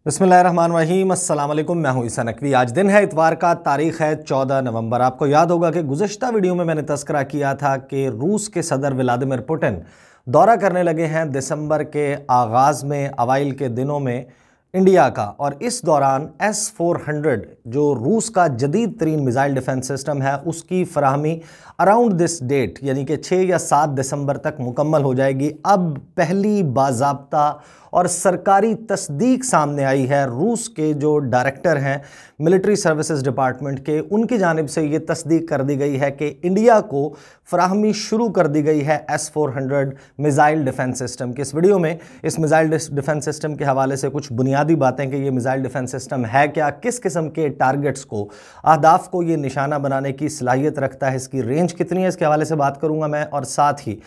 बिस्मिल्लाहिर्रहमानिर्रहीम, अस्सलाम वालेकुम। मैं हूं ईसा नकवी। आज दिन है इतवार का, तारीख है 14 नवंबर। आपको याद होगा कि गुज़श्ता वीडियो में मैंने तस्करा किया था कि रूस के सदर व्लादिमीर पुतिन दौरा करने लगे हैं दिसंबर के आगाज़ में, अवाइल के दिनों में इंडिया का। और इस दौरान S-400 जो रूस का जदीद तरीन मिसाइल डिफेंस सिस्टम है उसकी फराहमी अराउंड दिस डेट यानी कि 6 या 7 दिसंबर तक मुकम्मल हो जाएगी। अब पहली बाज़ाब्ता और सरकारी तस्दीक सामने आई है। रूस के जो डायरेक्टर हैं मिलिट्री सर्विसेज डिपार्टमेंट के, उनकी जानिब से ये तस्दीक कर दी गई है कि इंडिया को फराहमी शुरू कर दी गई है S-400 मिसाइल डिफेंस सिस्टम की। इस वीडियो में इस मिसाइल डिफेंस सिस्टम के हवाले से कुछ बुनियादी बातें कि ये मिसाइल डिफेंस सिस्टम है क्या, किस किस्म के टारगेट्स को, अहदाफ को ये निशाना बनाने की सलाहियत रखता है, इसकी रेंज कितनी है, इसके हवाले से बात करूंगा मैं। और साथ ही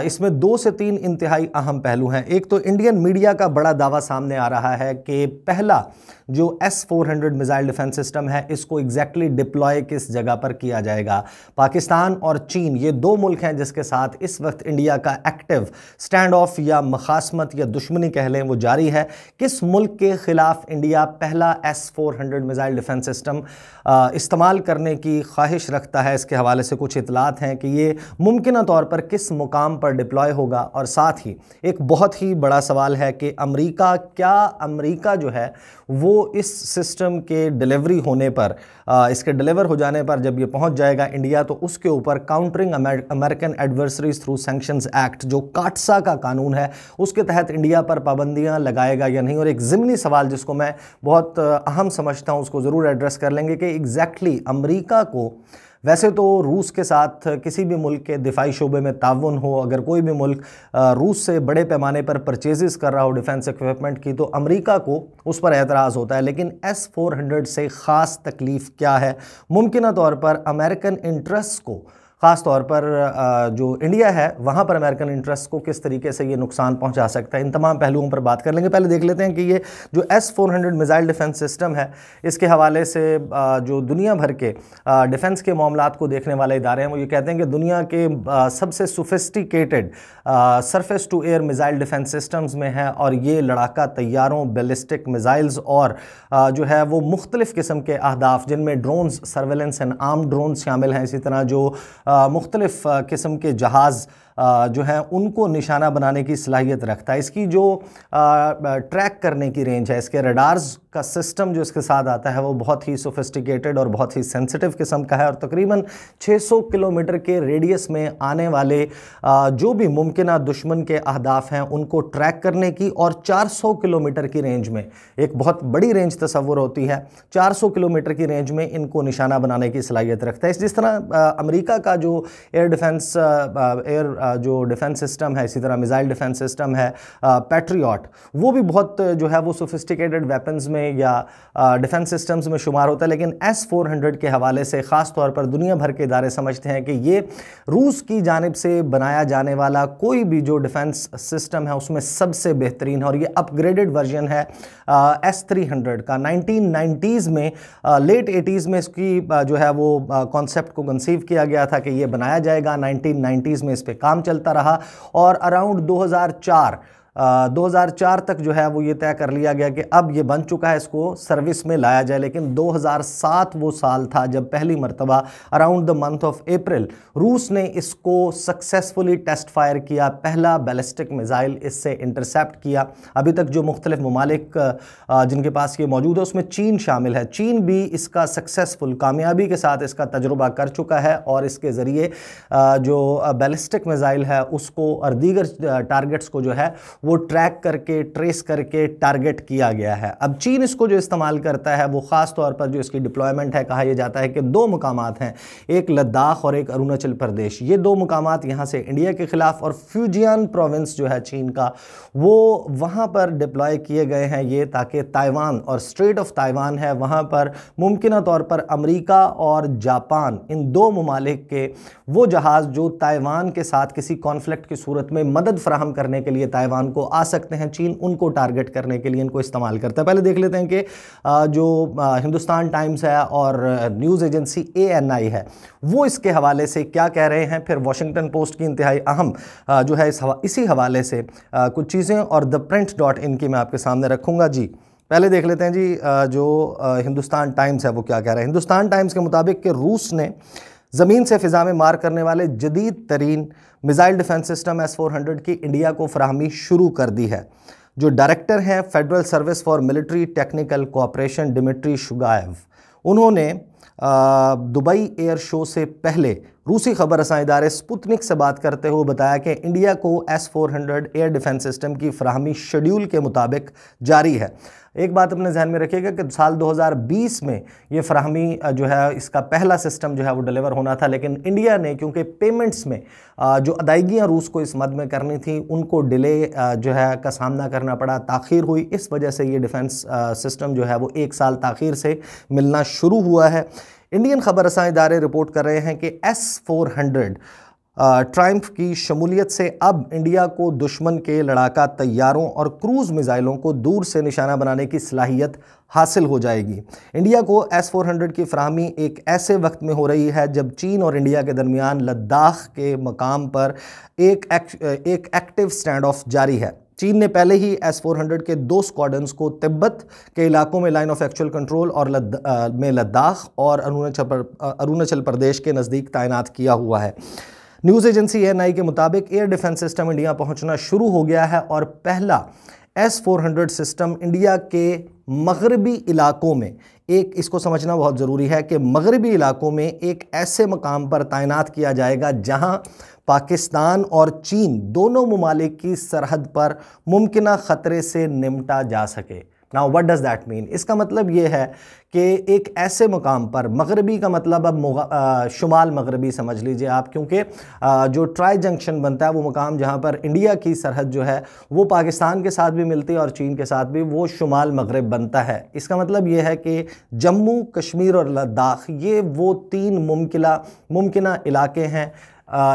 इसमें 2 से 3 इंतहाई अहम पहलू हैं। एक तो इंडियन मीडिया का बड़ा दावा सामने आ रहा है कि पहला जो S-400 मिसाइल डिफेंस सिस्टम है इसको एग्जैक्टली डिप्लॉय किस जगह पर किया जाएगा। पाकिस्तान और चीन ये 2 मुल्क हैं जिसके साथ इस वक्त इंडिया का एक्टिव स्टैंड ऑफ या मखासमत या दुश्मनी कह लें वो जारी है। किस मुल्क के खिलाफ इंडिया पहला S-400 मिसाइल डिफेंस सिस्टम इस्तेमाल करने की ख्वाहिश रखता है, इसके हवाले से कुछ इतलात हैं कि ये मुमकिन तौर पर किस मुकाम पर डिप्लॉय होगा। और साथ ही एक बहुत ही बड़ा सवाल है कि अमेरिका जो है वो इस सिस्टम के डिलीवरी होने पर, इसके डिलीवर हो जाने पर जब ये पहुंच जाएगा इंडिया, तो उसके ऊपर countering American adversaries through sanctions act जो काटसा का कानून है उसके तहत इंडिया पर पाबंदियां लगाएगा या नहीं। और एक ज़िमनी सवाल जिसको मैं बहुत अहम समझता हूं उसको ज़रूर एड्रेस कर लेंगे कि एग्जैक्टली अमेरिका को, वैसे तो रूस के साथ किसी भी मुल्क के दिफाई शोबे में ताउन हो, अगर कोई भी मुल्क रूस से बड़े पैमाने पर परचेजेस कर रहा हो डिफेंस इक्विपमेंट की, तो अमेरिका को उस पर एतराज़ होता है। लेकिन S-400 से ख़ास तकलीफ़ क्या है? मुमकिन तौर पर अमेरिकन इंटरेस्ट को, ख़ास तौर पर जो इंडिया है वहाँ पर अमेरिकन इंटरेस्ट को किस तरीके से ये नुकसान पहुँचा सकता है, इन तमाम पहलुओं पर बात कर लेंगे। पहले देख लेते हैं कि ये जो S-400 मिसाइल डिफेंस सिस्टम है इसके हवाले से जो दुनिया भर के डिफेंस के मामलात को देखने वाले इदारे हैं वो ये कहते हैं कि दुनिया के सबसे sophisticated surface to air missile defence systems में है। और ये लड़ाका तैयारों, बैलिस्टिक मिसाइल्स और जो है वो मुख्तलिफ़ किस्म के अहदाफ जिनमें drones, surveillance and arm drones शामिल हैं, इसी तरह जो मुख्तलिफ़ किस्म के जहाज़ जो हैं उनको निशाना बनाने की सलाहियत रखता है। इसकी जो ट्रैक करने की रेंज है, इसके रडार्स का सिस्टम जो इसके साथ आता है वो बहुत ही सोफिस्टिकेटेड और बहुत ही सेंसिटिव किस्म का है। और तकरीबन 600 किलोमीटर के रेडियस में आने वाले जो भी मुमकिन दुश्मन के अहदाफ हैं उनको ट्रैक करने की, और 400 किलोमीटर की रेंज में, एक बहुत बड़ी रेंज तस्वुर होती है, 400 किलोमीटर की रेंज में इनको निशाना बनाने की सलाहियत रखता है। जिस तरह अमेरिका का जो एयर डिफेंस जो डिफेंस सिस्टम है, इसी तरह मिसाइल डिफेंस सिस्टम है पैट्रियट, वो भी बहुत जो है वो सोफिस्टिकेटेड वेपन्स में या डिफेंस सिस्टम्स में शुमार होता है। लेकिन S-400 के हवाले से ख़ास तौर पर दुनिया भर के इदारे समझते हैं कि ये रूस की जानिब से बनाया जाने वाला कोई भी जो डिफेंस सिस्टम है उसमें सबसे बेहतरीन है। और ये अपग्रेडेड वर्जन है S-300 का। 1990s में, लेट 80s में इसकी जो है वो कॉन्सेप्ट को कंसीव किया गया था कि ये बनाया जाएगा। 1990s में इस पे काम चलता रहा और अराउंड 2004 तक जो है वो ये तय कर लिया गया कि अब ये बन चुका है, इसको सर्विस में लाया जाए। लेकिन 2007 वो साल था जब पहली मरतबा around the month of April रूस ने इसको सक्सेसफुली टेस्ट फायर किया, पहला बैलिस्टिक मिसाइल इससे इंटरसेप्ट किया। अभी तक जो मुख्तलिफ ममालिक जिनके पास ये मौजूद है उसमें चीन शामिल है। चीन भी इसका सक्सेसफुल, कामयाबी के साथ इसका तजुर्बा कर चुका है और इसके ज़रिए जो बैलिस्टिक मिसाइल है उसको और दीगर टारगेट्स को जो है वो ट्रैक करके, ट्रेस करके टारगेट किया गया है। अब चीन इसको जो इस्तेमाल करता है वो ख़ास तौर पर जो इसकी डिप्लॉयमेंट है, कहा यह जाता है कि 2 मुकामात हैं, एक लद्दाख और एक अरुणाचल प्रदेश। ये 2 मुकामात यहाँ से इंडिया के ख़िलाफ़, और फ्यूजियन प्रोविंस जो है चीन का वो वहाँ पर डिप्लॉय किए गए हैं ये, ताकि ताइवान और स्ट्रेट ऑफ ताइवान है वहाँ पर मुमकिन तौर पर अमेरिका और जापान, इन 2 ममालिक के वो जहाज़ जो ताइवान के साथ किसी कॉन्फ्लिक्ट की सूरत में मदद फराहम करने के लिए ताइवान को आ सकते हैं, चीन उनको टारगेट करने के लिए इनको इस्तेमाल करता है। पहले देख लेते हैं कि जो हिंदुस्तान टाइम्स है और न्यूज़ एजेंसी ANI है वो इसके हवाले से क्या कह रहे हैं। फिर वॉशिंगटन पोस्ट की इंतहाई अहम जो है इसी हवाले से कुछ चीज़ें और द प्रिंट.इन की मैं आपके सामने रखूँगा। जी, पहले देख लेते हैं जी जो हिंदुस्तान टाइम्स है वो क्या कह रहा है। हिंदुस्तान टाइम्स के मुताबिक कि रूस ने ज़मीन से फ़िज़ा में मार करने वाले जदीद तरीन मिसाइल डिफेंस सिस्टम S-400 की इंडिया को फराहमी शुरू कर दी है। जो डायरेक्टर हैं Federal Service for Military Technical Cooperation Dmitry Shugaev, उन्होंने दुबई एयर शो से पहले रूसी खबर रसां इदारे स्पुतनिक से बात करते हुए बताया कि इंडिया को S-400 एयर डिफेंस सिस्टम की फराहमी शेड्यूल के मुताबिक जारी है। एक बात अपने जहन में रखिएगा कि साल 2020 में ये फराहमी जो है इसका पहला सिस्टम जो है वो डिलीवर होना था, लेकिन इंडिया ने क्योंकि पेमेंट्स में जो अदायगियाँ रूस को इस मद में करनी थी उनको डिले जो है का सामना करना पड़ा, ताख़ीर हुई। इस वजह से ये डिफेंस सिस्टम जो है वो 1 साल ताख़ीर से मिलना शुरू हुआ है। इंडियन खबर रसां इदारे रिपोर्ट कर रहे हैं कि S-400 ट्रायम्फ की शमूलियत से अब इंडिया को दुश्मन के लड़ाका तैयारों और क्रूज़ मिसाइलों को दूर से निशाना बनाने की सलाहियत हासिल हो जाएगी। इंडिया को S-400 की फराहमी एक ऐसे वक्त में हो रही है जब चीन और इंडिया के दरमियान लद्दाख के मकाम पर एक एक्टिव स्टैंड ऑफ जारी है। चीन ने पहले ही S-400 के 2 स्क्वाड्रन्स को तिब्बत के इलाकों में लाइन ऑफ एक्चुअल कंट्रोल और लद्दाख और अरुणाचल प्रदेश के नज़दीक तैनात किया हुआ है। न्यूज़ एजेंसी ANI के मुताबिक एयर डिफेंस सिस्टम इंडिया पहुंचना शुरू हो गया है और पहला S-400 सिस्टम इंडिया के मगरबी इलाकों में इसको समझना बहुत ज़रूरी है कि मगरबी इलाकों में एक ऐसे मकाम पर तैनात किया जाएगा जहां पाकिस्तान और चीन दोनों ममालिक की सरहद पर मुमकिना ख़तरे से निमटा जा सके। Now what does that mean? इसका मतलब ये है कि एक ऐसे मुकाम पर, मगरबी का मतलब अब शुमाल मगरबी समझ लीजिए आप, क्योंकि जो ट्राई जंक्शन बनता है वो मुकाम जहाँ पर इंडिया की सरहद जो है वो पाकिस्तान के साथ भी मिलती है और चीन के साथ भी, वो शुमाल मगरब बनता है। इसका मतलब ये है कि जम्मू कश्मीर और लद्दाख ये वो 3 मुमकिना इलाके हैं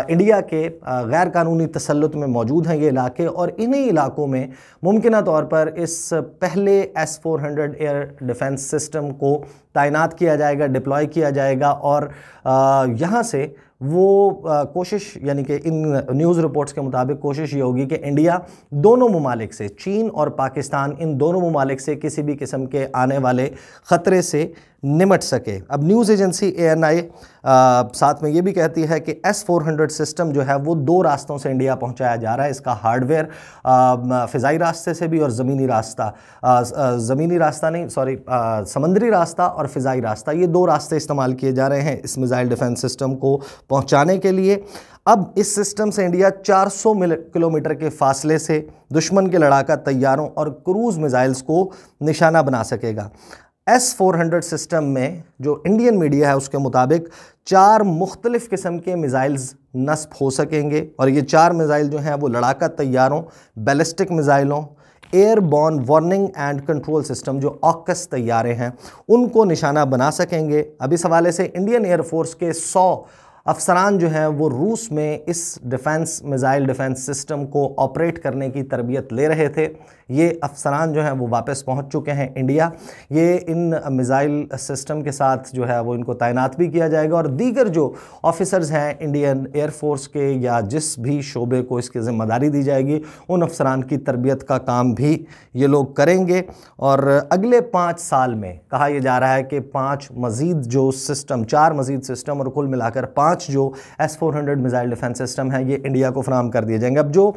इंडिया के गैर कानूनी तसल्लुत में मौजूद हैं ये इलाके, और इन्हीं इलाकों में मुमकिना तौर पर इस पहले S-400 एयर डिफेंस सिस्टम को तैनात किया जाएगा, डिप्लॉय किया जाएगा। और यहाँ से वो कोशिश, यानी कि इन न्यूज़ रिपोर्ट्स के मुताबिक कोशिश ये होगी कि इंडिया दोनों ममालिक से, चीन और पाकिस्तान, इन दोनों ममालिक से किसी भी किस्म के आने वाले ख़तरे से निमट सके। अब न्यूज़ एजेंसी ANI साथ में ये भी कहती है कि S-400 सिस्टम जो है वो 2 रास्तों से इंडिया पहुंचाया जा रहा है। इसका हार्डवेयर फ़िज़ाई रास्ते से भी और समंदरी रास्ता और फ़िज़ाई रास्ता, ये 2 रास्ते इस्तेमाल किए जा रहे हैं इस मिसाइल डिफेंस सिस्टम को पहुंचाने के लिए। अब इस सिस्टम से इंडिया 400 किलोमीटर के फासले से दुश्मन के लड़ाका तैयारों और क्रूज़ मिसाइल्स को निशाना बना सकेगा। S-400 सिस्टम में जो इंडियन मीडिया है उसके मुताबिक 4 मुख्तलिफ़ किस्म के मिसाइल्स नस्ब हो सकेंगे, और ये 4 मिसाइल जो हैं वो लड़ाका तैयारों, बैलिस्टिक मिसाइलों, airborne warning and control system जो AUKUS तैयारे हैं उनको निशाना बना सकेंगे। अब इस हवाले से इंडियन एयरफोर्स के 100 अफसरान जो हैं वो रूस में इस मिसाइल डिफेंस सिस्टम को ऑपरेट करने की तरबियत ले रहे थे। ये अफसरान जो हैं वो वापस पहुंच चुके हैं इंडिया। ये इन मिसाइल सिस्टम के साथ जो है वो इनको तैनात भी किया जाएगा, और दीगर जो ऑफिसर्स हैं इंडियन एयरफोर्स के या जिस भी शोबे को इसकी ज़िम्मेदारी दी जाएगी उन अफसरान की तरबियत का काम भी ये लोग करेंगे। और अगले 5 साल में कहा यह जा रहा है कि 4 मज़ीद सिस्टम और कुल मिलाकर 5 जो S-400 मिसाइल डिफेंस सिस्टम है ये इंडिया को फराहम कर दिए जाएंगे। अब जो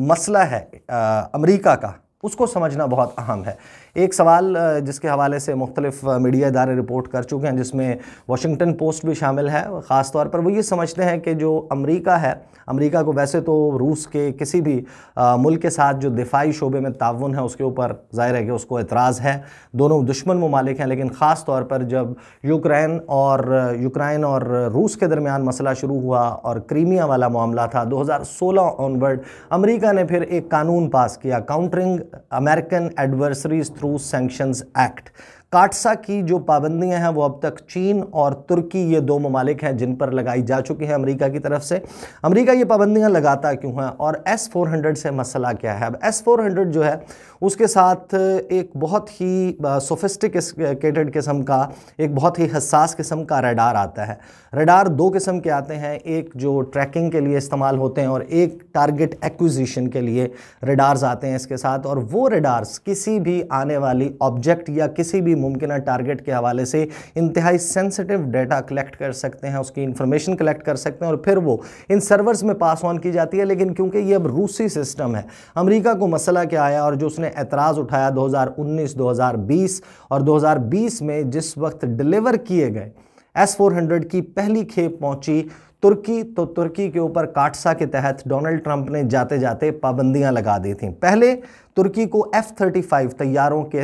मसला है अमेरिका का, उसको समझना बहुत अहम है। एक सवाल जिसके हवाले से मुख्तलिफ मीडिया इदारे रिपोर्ट कर चुके हैं, जिसमें वाशिंगटन पोस्ट भी शामिल है, ख़ास तौर पर वो ये समझते हैं कि जो अमेरिका है, अमेरिका को वैसे तो रूस के किसी भी मुल्क के साथ जो दिफाई शोबे में ताउन है उसके ऊपर ज़ाहिर है कि उसको एतराज़ है, दोनों दुश्मन ममालिक हैं, लेकिन ख़ास तौर पर जब यूक्रेन और रूस के दरमियान मसला शुरू हुआ और क्रीमिया वाला मामला था 2016 ऑनवर्ड, अमेरिका ने फिर एक कानून पास किया, countering American adversaries through sanctions act. काटसा की जो पाबंदियां हैं वो अब तक चीन और तुर्की, ये दो ममालिक हैं जिन पर लगाई जा चुकी हैं अमेरिका की तरफ से। अमेरिका ये पाबंदियां लगाता क्यों है और S-400 से मसला क्या है? अब S-400 जो है उसके साथ एक बहुत ही सोफिस्टिकेटेड किस्म का, एक बहुत ही हसास किस्म का रडार आता है। रडार दो किस्म के आते हैं, एक जो ट्रैकिंग के लिए इस्तेमाल होते हैं और एक टारगेट एक्विजिशन के लिए रडार्स आते हैं इसके साथ। और वो रडार्स किसी भी आने वाली ऑब्जेक्ट या किसी भी मुमकिन टारगेट के हवाले से इंतहाई सेंसिटिव डेटा कलेक्ट कर सकते हैं, उसकी इंफॉर्मेशन कलेक्ट कर सकते हैं और फिर वो इन सर्वर्स में पास ऑन की जाती है। लेकिन क्योंकि ये अब रूसी सिस्टम है, अमेरिका को मसला क्या आया और जो उसने एतराज़ उठाया 2019, 2020 और 2020 में जिस वक्त डिलीवर किए गए S-400 की पहली खेप पहुंची तुर्की, तो तुर्की के ऊपर काटसा के तहत डोनाल्ड ट्रंप ने जाते जाते पाबंदियां लगा दी थीं। पहले तुर्की को F-35 तैयारों के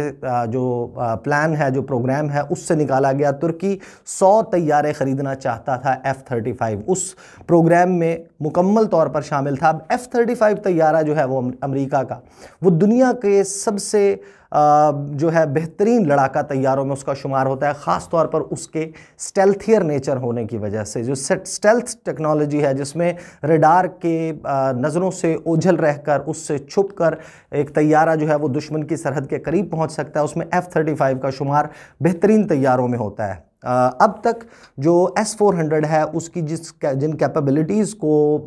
जो प्लान है, जो प्रोग्राम है, उससे निकाला गया। तुर्की 100 तैयारे ख़रीदना चाहता था F-35, उस प्रोग्राम में मुकम्मल तौर पर शामिल था। अब F-35 तैयारा जो है वो अमेरिका का, वो दुनिया के सबसे जो है बेहतरीन लड़ाका तैयारों में उसका शुमार होता है, ख़ास तौर पर उसके स्टेल्थियर नेचर होने की वजह से। जो स्टेल्थ टेक्नोलॉजी है जिसमें रडार के नज़रों से ओझल रहकर, उससे छुपकर एक तैयारा जो है वो दुश्मन की सरहद के करीब पहुंच सकता है, उसमें F-35 का शुमार बेहतरीन तैयारों में होता है। अब तक जो S-400 है उसकी जिन कैपेबिलिटीज़ को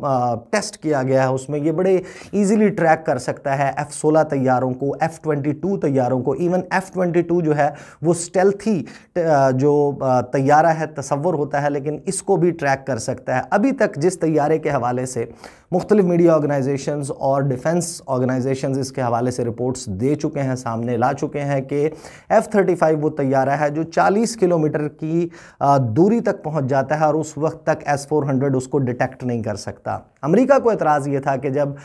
टेस्ट किया गया है उसमें ये बड़े इजीली ट्रैक कर सकता है F-16 तैयारों को, F-22 तैयारों को। इवन F-22 जो है वो स्टेल्थी जो तैयारा है तसव्वुर होता है, लेकिन इसको भी ट्रैक कर सकता है। अभी तक जिस तैयारे के हवाले से मुख्तलिफ मीडिया ऑर्गेनाइजेशंस और डिफेंस ऑर्गेनाइजेशंस इसके हवाले से रिपोर्ट्स दे चुके हैं, सामने ला चुके हैं कि F-35 वो तैयारा है जो 40 किलोमीटर की दूरी तक पहुंच जाता है और उस वक्त तक S-400 उसको डिटेक्ट नहीं कर सकता। अमेरिका को एतराज़ ये था कि जब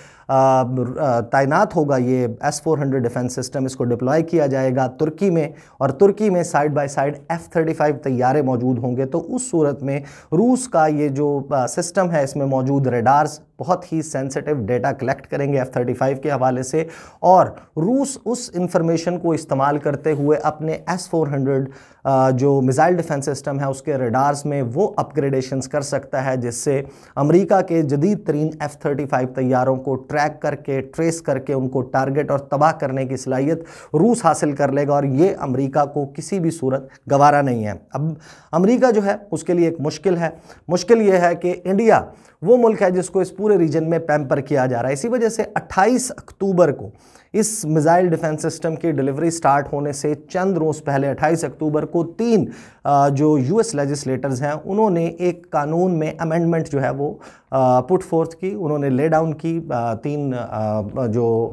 तैनात होगा ये S-400 डिफेंस सिस्टम, इसको डिप्लॉय किया जाएगा तुर्की में और तुर्की में साइड बाय साइड F-35 तैयारे मौजूद होंगे, तो उस सूरत में रूस का ये जो सिस्टम है इसमें मौजूद रडार्स बहुत ही सेंसिटिव डेटा कलेक्ट करेंगे F-35 के हवाले से, और रूस उस इंफॉर्मेशन को इस्तेमाल करते हुए अपने S-400 जो मिसाइल डिफेंस सिस्टम है उसके रडार्स में वो अपग्रेडेशंस कर सकता है, जिससे अमेरिका के जदीद तरीन F-35 तैयारों को ट्रैक करके, ट्रेस करके उनको टारगेट और तबाह करने की सलाहियत रूस हासिल कर लेगा। और ये अमेरिका को किसी भी सूरत गवारा नहीं है। अब अमेरिका जो है उसके लिए एक मुश्किल है। मुश्किल ये है कि इंडिया वो मुल्क है जिसको इस पूरे रीजन में पैम्पर किया जा रहा है। इसी वजह से 28 अक्टूबर को इस मिसाइल डिफेंस सिस्टम की डिलीवरी स्टार्ट होने से चंद रोज़ पहले 28 अक्टूबर को 3 जो US लेजिस्लेटर्स हैं उन्होंने एक कानून में अमेंडमेंट जो है वो पुट फोर्थ की, उन्होंने ले डाउन की। 3 जो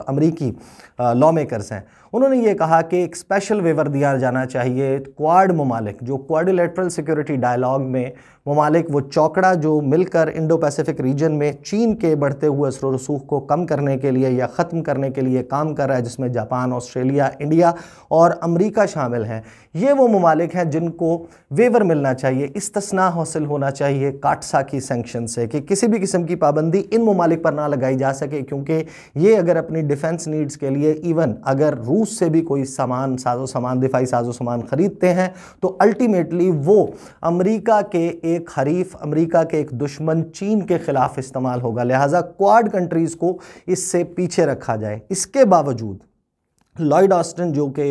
अमरीकी लॉ मेकर्स हैं उन्होंने ये कहा कि एक स्पेशल वेवर दिया जाना चाहिए क्वाड ममालिक, जो क्वाड्रिलेटरल सिक्योरिटी डायलॉग में ममालिक, वो चौकड़ा जो मिलकर इंडो पैसिफिक रीजन में चीन के बढ़ते हुए असर रसूख को कम करने के लिए या ख़त्म करने के लिए काम कर रहा है, जिसमें जापान, ऑस्ट्रेलिया, इंडिया और अमेरिका शामिल हैं। ये वो ममालिक हैं जिनको वेवर मिलना चाहिए, इस्तिस्ना हासिल होना चाहिए काटसा की सैंक्शन से, कि किसी भी किस्म की पाबंदी इन ममालिक पर ना लगाई जा सके, क्योंकि ये अगर अपनी डिफेंस नीड्स के लिए इवन अगर रूस से भी कोई सामान, साजो सामान, दिफाई साजो सामान ख़रीदते हैं तो अल्टीमेटली वो अमेरिका के एक हरीफ, अमेरिका के एक दुश्मन चीन के ख़िलाफ़ इस्तेमाल होगा। लिहाजा क्वाड कंट्रीज़ को इससे पीछे रखा जाए। इसके बावजूद लॉयड ऑस्टिन जो कि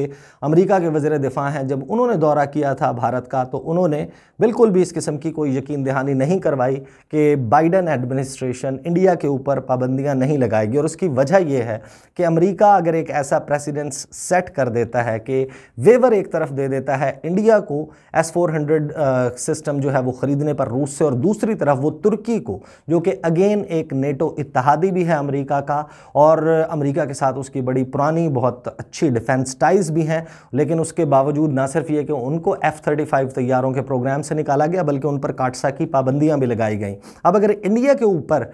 अमेरिका के वज़ीर दिफ़ा हैं, जब उन्होंने दौरा किया था भारत का तो उन्होंने बिल्कुल भी इस किस्म की कोई यकीन दहानी नहीं करवाई कि बाइडन एडमिनिस्ट्रेशन इंडिया के ऊपर पाबंदियां नहीं लगाएगी। और उसकी वजह यह है कि अमेरिका अगर एक ऐसा प्रेसिडेंस सेट कर देता है कि वेवर एक तरफ दे देता है इंडिया को S-400 सिस्टम जो है वो ख़रीदने पर रूस से, और दूसरी तरफ वो तुर्की को, जो कि अगेन एक नेटो इत्तेहादी भी है अमेरिका का और अमेरिका के साथ उसकी बड़ी पुरानी बहुत अच्छी डिफेंस टाइज भी हैं, लेकिन उसके बावजूद ना सिर्फ ये कि उनको F-35 तैयारों के प्रोग्राम से निकाला गया बल्कि उन पर काटसा की पाबंदियां भी लगाई गई। अब अगर इंडिया के ऊपर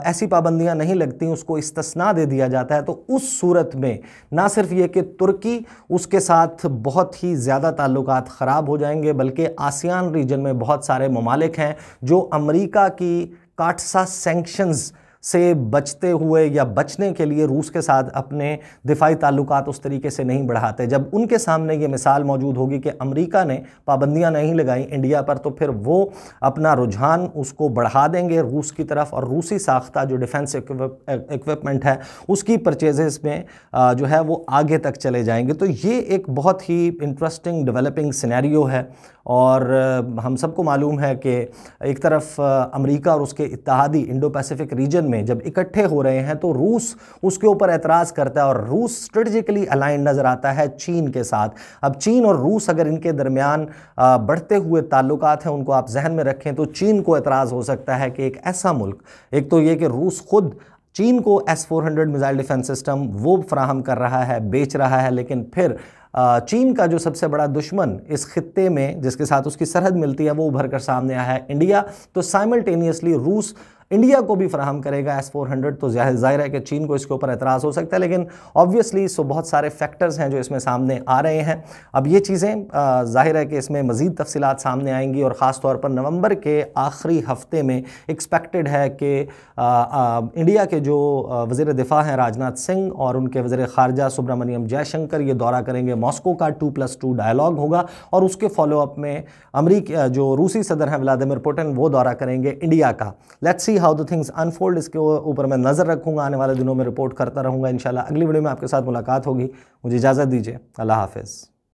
ऐसी पाबंदियां नहीं लगती, उसको इस्तिस्ना दे दिया जाता है, तो उस सूरत में ना सिर्फ ये कि तुर्की उसके साथ बहुत ही ज़्यादा ताल्लुकात ख़राब हो जाएंगे, बल्कि आसियान रीजन में बहुत सारे ममालिक हैं जो अमेरिका की काटसा सैंक्शंस से बचते हुए या बचने के लिए रूस के साथ अपने दिफाई ताल्लुकात उस तरीके से नहीं बढ़ाते। जब उनके सामने ये मिसाल मौजूद होगी कि अमेरिका ने पाबंदियां नहीं लगाई इंडिया पर, तो फिर वो अपना रुझान उसको बढ़ा देंगे रूस की तरफ, और रूसी साख्ता जो डिफेंस इक्विपमेंट है उसकी परचेजेस में जो है वो आगे तक चले जाएंगे। तो ये एक बहुत ही इंटरेस्टिंग डेवलपिंग सिनेरियो है। और हम सबको मालूम है कि एक तरफ अमेरिका और उसके इत्तेहादी इंडो पैसिफिक रीजन में जब इकट्ठे हो रहे हैं तो रूस उसके ऊपर एतराज़ करता है, और रूस स्ट्रेटजिकली अलाइन नज़र आता है चीन के साथ। अब चीन और रूस अगर इनके दरमियान बढ़ते हुए ताल्लुकात हैं उनको आप जहन में रखें, तो चीन को एतराज़ हो सकता है कि एक ऐसा मुल्क, एक तो ये कि रूस खुद चीन को S-400 मिसाइल डिफेंस सिस्टम वो फराहम कर रहा है, बेच रहा है, लेकिन फिर चीन का जो सबसे बड़ा दुश्मन इस खित्ते में जिसके साथ उसकी सरहद मिलती है वो उभर कर सामने आया है इंडिया। तो साइमल्टेनियसली रूस इंडिया को भी फराहम करेगा S-400, तो जाहिर है कि चीन को इसके ऊपर एतराज़ हो सकता है। लेकिन ऑब्वियसली बहुत सारे फैक्टर्स हैं जो इसमें सामने आ रहे हैं। अब ये चीज़ें जाहिर है कि इसमें मज़ीद तफसीलात सामने आएंगी, और ख़ास तौर पर नवंबर के आखिरी हफ्ते में एक्सपेक्टेड है कि इंडिया के जो वज़ीर दिफा हैं राजनाथ सिंह और उनके वज़ीर ख़ारजा सुब्रमण्यम जयशंकर ये दौरा करेंगे मॉस्को का। 2+2 डायलॉग होगा, और उसके फॉलोअप में अमेरिका जो रूसी सदर हैं व्लादिमीर पुतिन वो दौरा करेंगे इंडिया का। Let's see how the things unfold. इसके ऊपर मैं नज़र रखूंगा, आने वाले दिनों में रिपोर्ट करता रहूंगा। इंशाल्लाह अगली वीडियो में आपके साथ मुलाकात होगी। मुझे इजाज़त दीजिए, अल्लाह हाफ़िज़।